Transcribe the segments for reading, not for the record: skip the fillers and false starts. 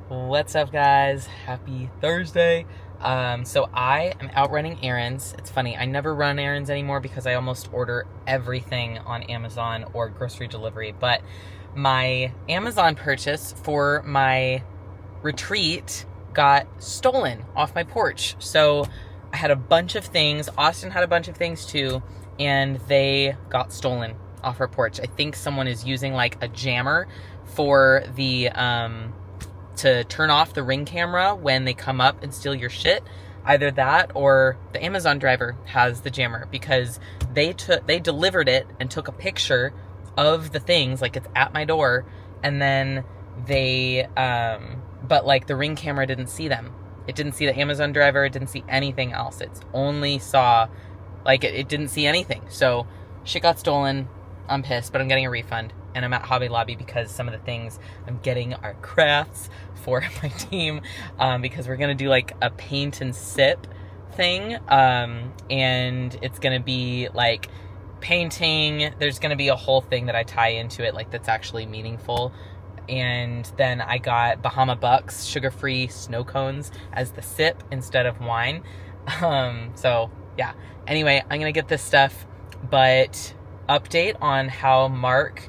What's up, guys? Happy Thursday. So I am out running errands. It's funny, I never run errands anymore because I almost order everything on Amazon or grocery delivery. But my Amazon purchase for my retreat got stolen off my porch. So I had a bunch of things. Austin had a bunch of things too, and they got stolen off her porch. I think someone is using like a jammer for the to turn off the Ring camera when they come up and steal your shit. Either that or the Amazon driver has the jammer, because they delivered it and took a picture of the things, like it's at my door, and then they but like the Ring camera didn't see them. It didn't see the Amazon driver, it didn't see anything else. It only saw, like, it didn't see anything. So shit got stolen. I'm pissed, but I'm getting a refund. And I'm at Hobby Lobby because some of the things I'm getting are crafts for my team, because we're going to do like a paint and sip thing. And it's going to be like painting. There's going to be a whole thing that I tie into it, like that's actually meaningful. And then I got Bahama Bucks sugar-free snow cones as the sip instead of wine. So yeah. Anyway, I'm going to get this stuff, but update on how Mark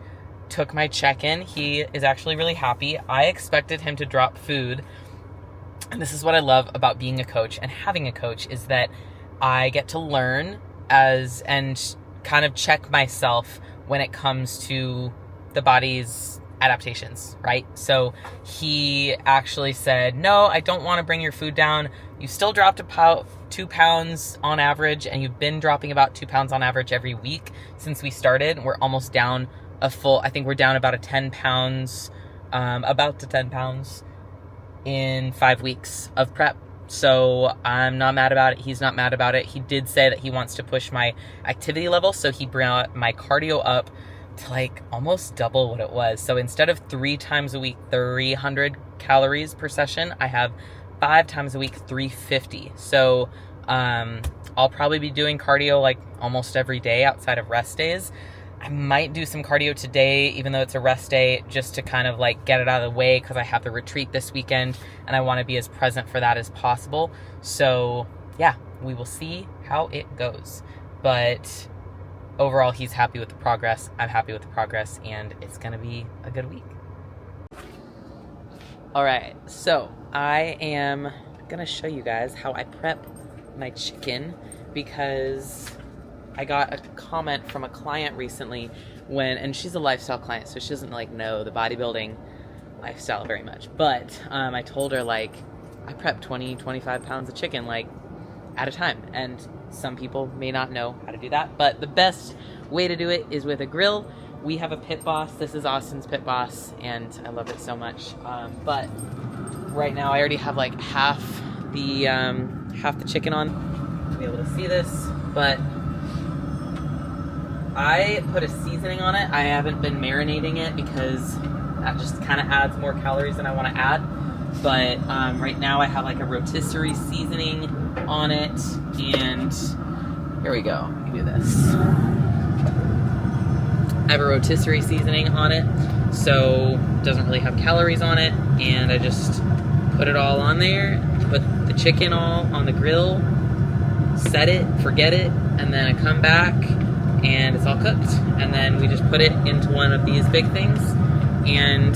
took my check-in. He is actually really happy. I expected him to drop food. And this is what I love about being a coach and having a coach, is that I get to learn and kind of check myself when it comes to the body's adaptations, right? So he actually said, no, I don't want to bring your food down. You still dropped about 2 pounds on average, and you've been dropping about 2 pounds on average every week since we started. We're almost down I think we're down about 10 pounds in 5 weeks of prep. So I'm not mad about it. He's not mad about it. He did say that he wants to push my activity level, so he brought my cardio up to like almost double what it was. So instead of 3 times a week, 300 calories per session, I have 5 times a week, 350. So I'll probably be doing cardio like almost every day outside of rest days. I might do some cardio today, even though it's a rest day, just to kind of like get it out of the way, because I have the retreat this weekend and I want to be as present for that as possible. So yeah, we will see how it goes. But overall, he's happy with the progress. I'm happy with the progress, and it's going to be a good week. All right, so I am going to show you guys how I prep my chicken, because I got a comment from a client recently and she's a lifestyle client, so she doesn't like know the bodybuilding lifestyle very much. But I told her, like, I prep 25 pounds of chicken like at a time, and some people may not know how to do that, but the best way to do it is with a grill. We have a Pit Boss. This is Austin's Pit Boss, and I love it so much. But right now I already have like half the chicken on. You'll be able to see this, but I put a seasoning on it. I haven't been marinating it because that just kind of adds more calories than I want to add. But right now I have like a rotisserie seasoning on it, and here we go. Let me do this. I have a rotisserie seasoning on it, so it doesn't really have calories on it, and I just put it all on there, put the chicken all on the grill, set it, forget it, and then I come back and it's all cooked, and then we just put it into one of these big things, and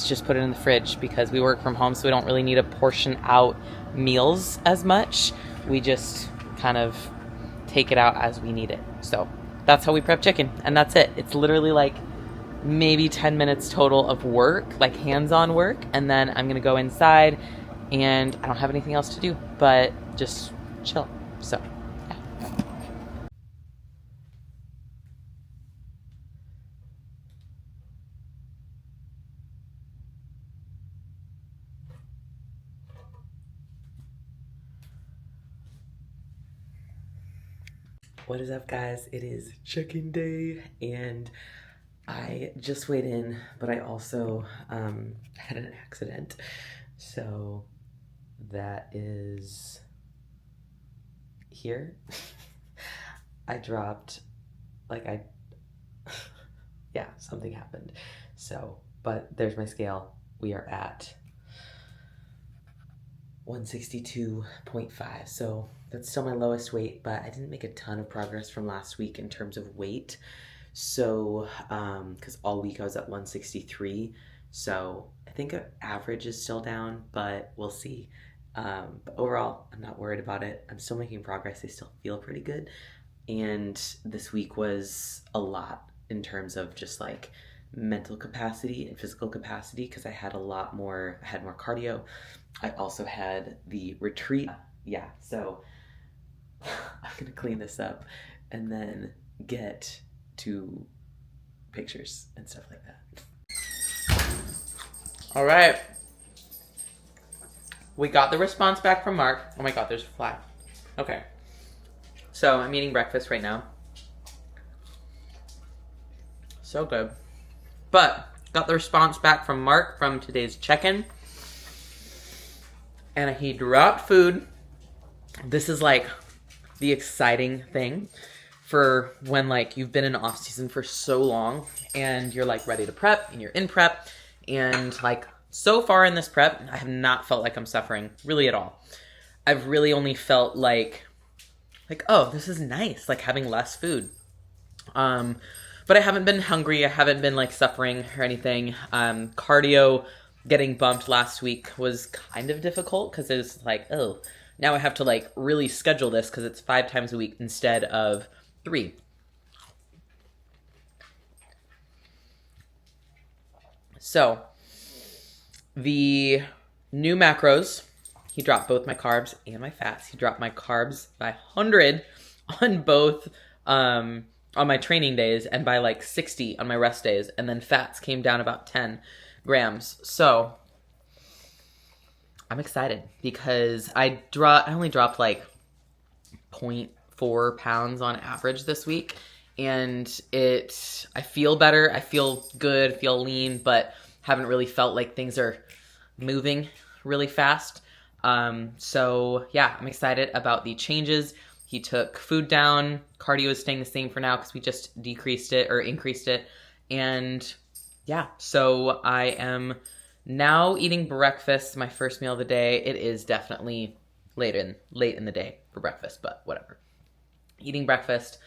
just put it in the fridge, because we work from home, so we don't really need to portion out meals as much. We just kind of take it out as we need it. So that's how we prep chicken, and that's it. It's literally like maybe 10 minutes total of work, like hands-on work, and then I'm gonna go inside, and I don't have anything else to do but just chill. So yeah. What is up, guys? It is chicken day, and I just weighed in, but I also had an accident. So that is here. I dropped, like, Yeah, something happened. So, but there's my scale. We are at 162.5. So that's still my lowest weight, but I didn't make a ton of progress from last week in terms of weight. So, because all week I was at 163. So I think average is still down, but we'll see. But overall, I'm not worried about it. I'm still making progress. I still feel pretty good. And this week was a lot in terms of just like mental capacity and physical capacity because I had more cardio. I also had the retreat. Yeah, so I'm gonna clean this up and then get to pictures and stuff like that. All right. We got the response back from Mark. Oh my God, there's a fly. Okay. So I'm eating breakfast right now. So good. But got the response back from Mark from today's check-in. And he dropped food. This is like the exciting thing for when like you've been in off season for so long and you're like ready to prep and you're in prep. And like so far in this prep, I have not felt like I'm suffering really at all. I've really only felt like, oh, this is nice, like having less food. But I haven't been hungry. I haven't been like suffering or anything. Cardio getting bumped last week was kind of difficult because it was like, oh, now I have to like really schedule this because it's 5 times a week instead of 3. So the new macros, he dropped both my carbs and my fats. He dropped my carbs by 100 on both on my training days and by like 60 on my rest days. And then fats came down about 10 grams. So I'm excited because I only dropped like 0.4 pounds on average this week. And I feel better. I feel good, I feel lean, but haven't really felt like things are moving really fast. So yeah, I'm excited about the changes. He took food down. Cardio is staying the same for now because we just decreased it or increased it. And yeah, so I am now eating breakfast, my first meal of the day. It is definitely late in the day for breakfast, but whatever. Eating breakfast.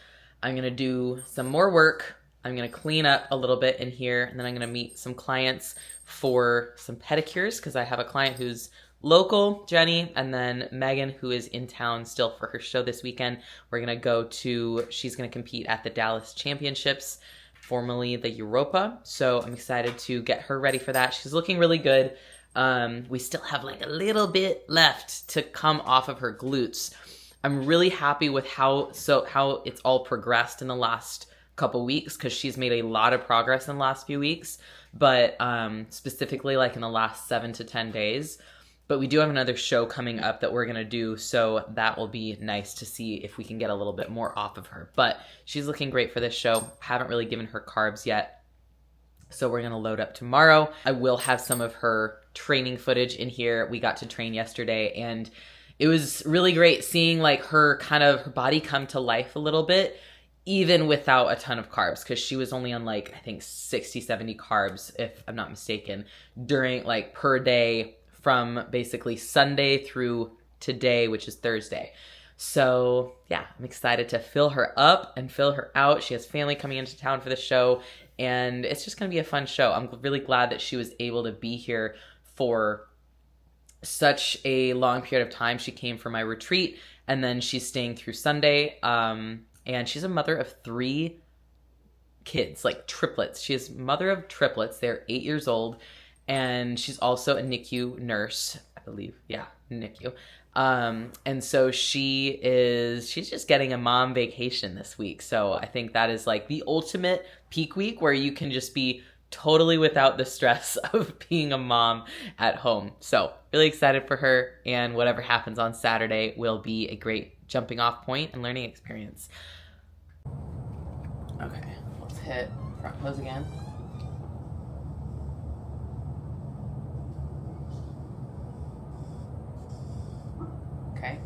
I'm going to do some more work. I'm going to clean up a little bit in here, and then I'm going to meet some clients for some pedicures because I have a client who's local, Jenny, and then Megan, who is in town still for her show this weekend. We're going to she's going to compete at the Dallas Championships, formerly the Europa. So I'm excited to get her ready for that. She's looking really good. We still have like a little bit left to come off of her glutes. I'm really happy with how it's all progressed in the last couple weeks because she's made a lot of progress in the last few weeks, but specifically like in the last 7 to 10 days. But we do have another show coming up that we're going to do, so that will be nice to see if we can get a little bit more off of her. But she's looking great for this show. Haven't really given her carbs yet, so we're going to load up tomorrow. I will have some of her training footage in here. We got to train yesterday, and it was really great seeing like her body come to life a little bit, even without a ton of carbs, because she was only on like, I think 60, 70 carbs, if I'm not mistaken, during like per day from basically Sunday through today, which is Thursday. So yeah, I'm excited to fill her up and fill her out. She has family coming into town for the show, and it's just going to be a fun show. I'm really glad that she was able to be here for such a long period of time. She came for my retreat, and then she's staying through Sunday. And she's a mother of 3 kids, like triplets. She is mother of triplets. They're 8 years old, and she's also a NICU nurse, I believe. Yeah, NICU. And so she's just getting a mom vacation this week. So I think that is like the ultimate peak week where you can just be totally without the stress of being a mom at home. So really excited for her, and whatever happens on Saturday will be a great jumping off point and learning experience. Okay, let's hit front pose again. Okay.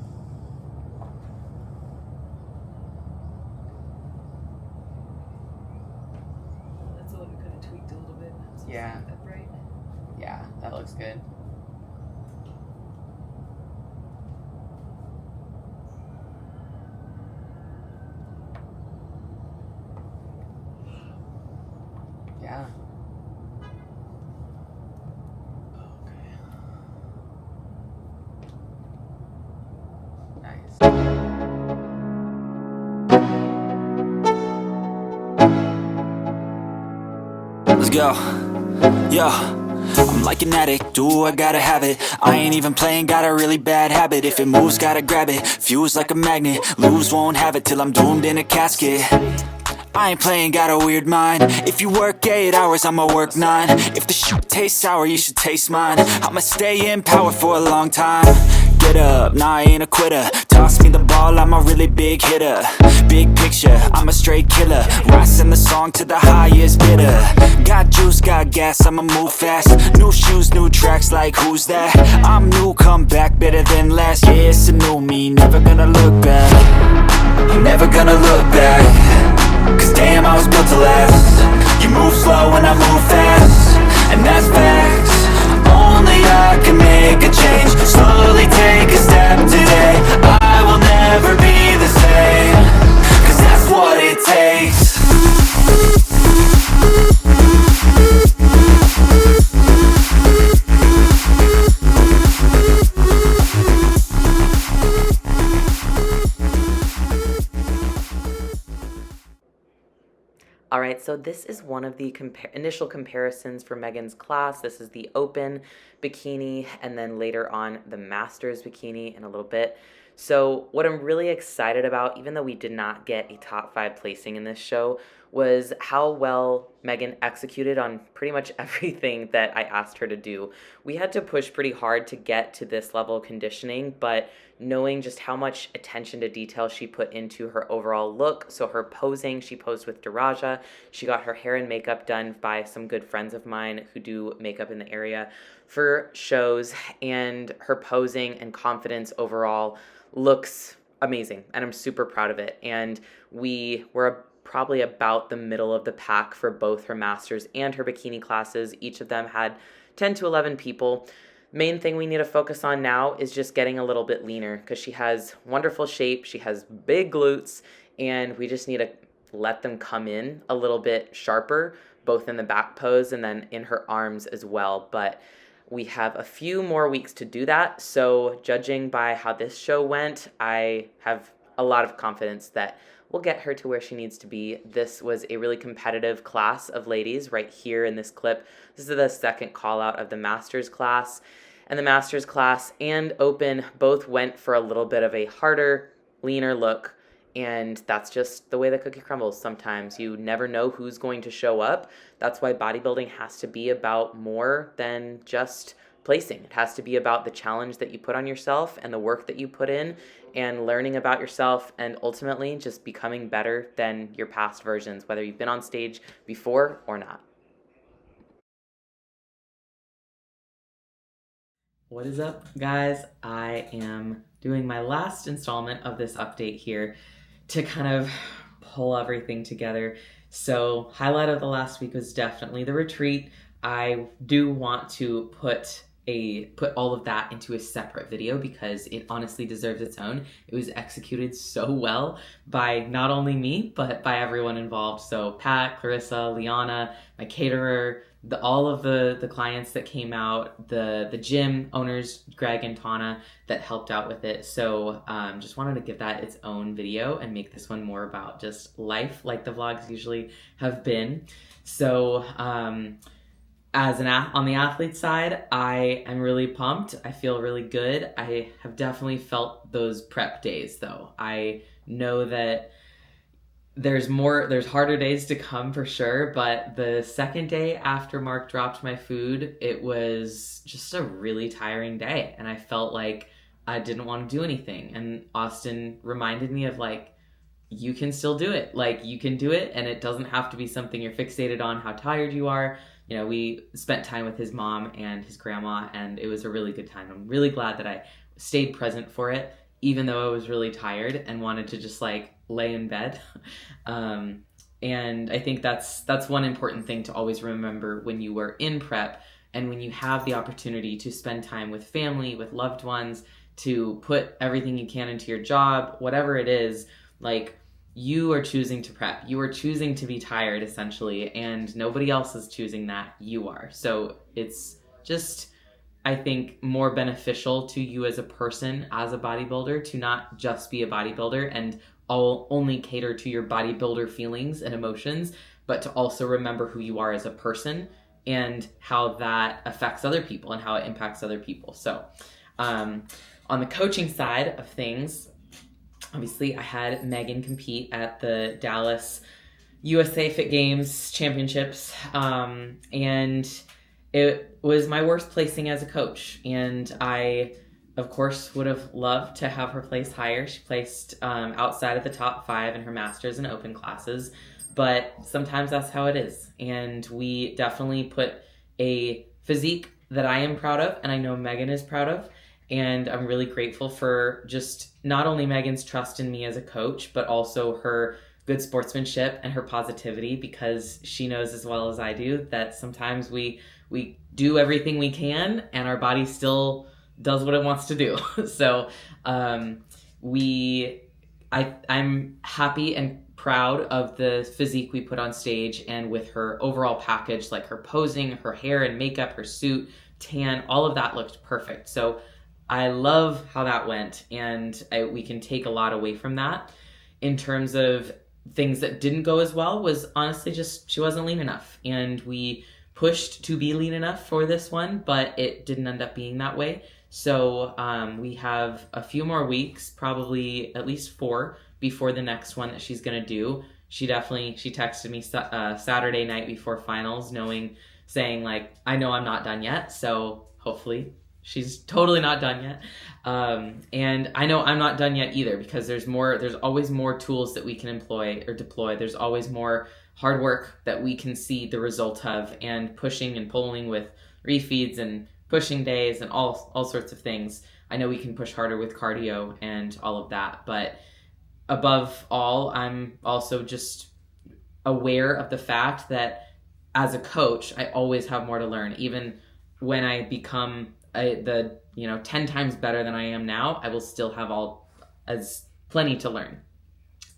Yeah. That bright. Yeah, that looks good. Yeah. Okay. Nice. Let's go. Yo, I'm like an addict, do I gotta have it. I ain't even playing, got a really bad habit. If it moves, gotta grab it, fuse like a magnet. Lose, won't have it till I'm doomed in a casket. I ain't playing, got a weird mind. If you work 8 hours, I'ma work 9. If the shit tastes sour, you should taste mine. I'ma stay in power for a long time. Get up, nah, I ain't a quitter. Toss me the ball, I'm a really big hitter. Big picture, I'm a straight killer. Rising the song to the highest bidder. Got juice, got gas, I'ma move fast. New shoes, new tracks, like who's that? I'm new, come back, better than last. Yeah, it's a new me, never gonna look back. I'm never gonna look back. Cause damn, I was built to last. You move slow and I move fast, and that's facts. Only I can make a change. Slowly take a step today. I will never be the same. Cause that's what it takes. All right, so this is one of the initial comparisons for Meghan's class. This is the open bikini, and then later on the master's bikini in a little bit. So what I'm really excited about, even though we did not get a top 5 placing in this show, was how well Meghan executed on pretty much everything that I asked her to do. We had to push pretty hard to get to this level of conditioning, but knowing just how much attention to detail she put into her overall look. So her posing, she posed with Daraja. She got her hair and makeup done by some good friends of mine who do makeup in the area for shows, and her posing and confidence overall looks amazing, and I'm super proud of it. And we were probably about the middle of the pack for both her master's and her bikini classes. Each of them had 10 to 11 people. Main thing we need to focus on now is just getting a little bit leaner, because she has wonderful shape, she has big glutes, and we just need to let them come in a little bit sharper, both in the back pose and then in her arms as well. But we have a few more weeks to do that, so judging by how this show went, I have a lot of confidence that we'll get her to where she needs to be. This was a really competitive class of ladies right here in this clip. This is the second call out of the master's class, and the master's class and open both went for a little bit of a harder, leaner look. And that's just the way the cookie crumbles sometimes. You never know who's going to show up. That's why bodybuilding has to be about more than just placing. It has to be about the challenge that you put on yourself and the work that you put in, and learning about yourself, and ultimately just becoming better than your past versions, whether you've been on stage before or not. What is up, guys? I am doing my last installment of this update here to kind of pull everything together. So highlight of the last week was definitely the retreat. I do want to put all of that into a separate video because it honestly deserves its own. It was executed so well by not only me, but by everyone involved. So Pat, Clarissa, Liana, my caterer, all of the clients that came out, the gym owners, Greg and Tana, that helped out with it. So just wanted to give that its own video and make this one more about just life, like the vlogs usually have been. So on the athlete side, I am really pumped. I feel really good. I have definitely felt those prep days though. I know that there's harder days to come for sure, but the second day after Mark dropped my food, it was just a really tiring day, and I felt like I didn't want to do anything. And Austin reminded me of, like, you can still do it. Like, you can do it, and it doesn't have to be something you're fixated on how tired you are. You know, we spent time with his mom and his grandma, and it was a really good time. I'm really glad that I stayed present for it, even though I was really tired and wanted to just, like, lay in bed. And I think that's one important thing to always remember when you are in prep and when you have the opportunity to spend time with family, with loved ones, to put everything you can into your job, whatever it is, like, you are choosing to prep. You are choosing to be tired, essentially, and nobody else is choosing that. You are. So it's just, I think, more beneficial to you as a person, as a bodybuilder, to not just be a bodybuilder and only cater to your bodybuilder feelings and emotions, but to also remember who you are as a person and how that affects other people and how it impacts other people. So on the coaching side of things, obviously I had Meghan compete at the Dallas USA Fit Games Championships, and it was my worst placing as a coach, and I, of course, would have loved to have her place higher. She placed outside of the top 5 in her masters and open classes, but sometimes that's how it is. And we definitely put a physique that I am proud of, and I know Meghan is proud of. And I'm really grateful for just not only Meghan's trust in me as a coach, but also her good sportsmanship and her positivity, because she knows as well as I do that sometimes we do everything we can and our body still does what it wants to do. So I'm happy and proud of the physique we put on stage, and with her overall package, like her posing, her hair and makeup, her suit, tan, all of that looked perfect. So I love how that went, and we can take a lot away from that. In terms of things that didn't go as well, was honestly just she wasn't lean enough, and we pushed to be lean enough for this one, but it didn't end up being that way. So we have a few more weeks, probably at least 4, before the next one that she's going to do. She texted me Saturday night before finals, saying like, I know I'm not done yet, so hopefully she's totally not done yet. And I know I'm not done yet either, because there's always more tools that we can employ or deploy. There's always more hard work that we can see the result of, and pushing and pulling with refeeds and pushing days and all sorts of things. I know we can push harder with cardio and all of that, but above all, I'm also just aware of the fact that as a coach, I always have more to learn. Even when I become 10 times better than I am now, I will still have plenty to learn.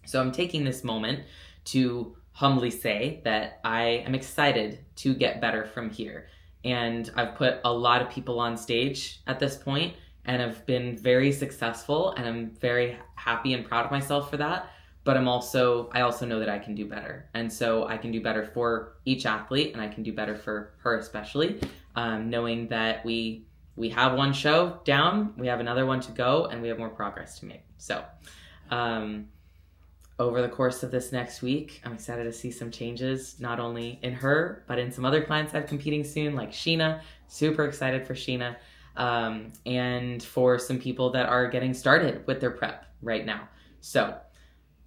So I'm taking this moment to humbly say that I am excited to get better from here. And I've put a lot of people on stage at this point and have been very successful, and I'm very happy and proud of myself for that. But I also know that I can do better. And so I can do better for each athlete, and I can do better for her especially, knowing that we have one show down, we have another one to go, and we have more progress to make. So over the course of this next week, I'm excited to see some changes, not only in her, but in some other clients I have competing soon, like Sheena. Super excited for Sheena, and for some people that are getting started with their prep right now. So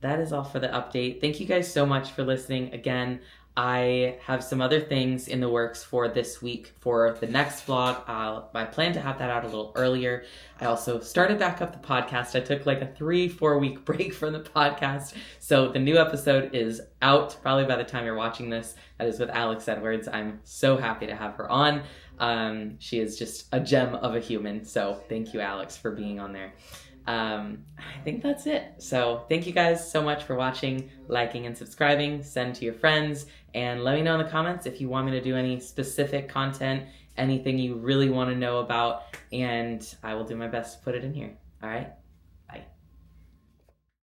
that is all for the update. Thank you guys so much for listening. Again, I have some other things in the works for this week for the next vlog. I plan to have that out a little earlier. I also started back up the podcast. I took like a 3-4 week break from the podcast. So the new episode is out probably by the time you're watching this. That is with Alex Edwards. I'm so happy to have her on. She is just a gem of a human. So thank you, Alex, for being on there. I think that's it. So thank you guys so much for watching, liking, and subscribing. Send to your friends, and let me know in the comments if you want me to do any specific content, anything you really want to know about, and I will do my best to put it in here. All right?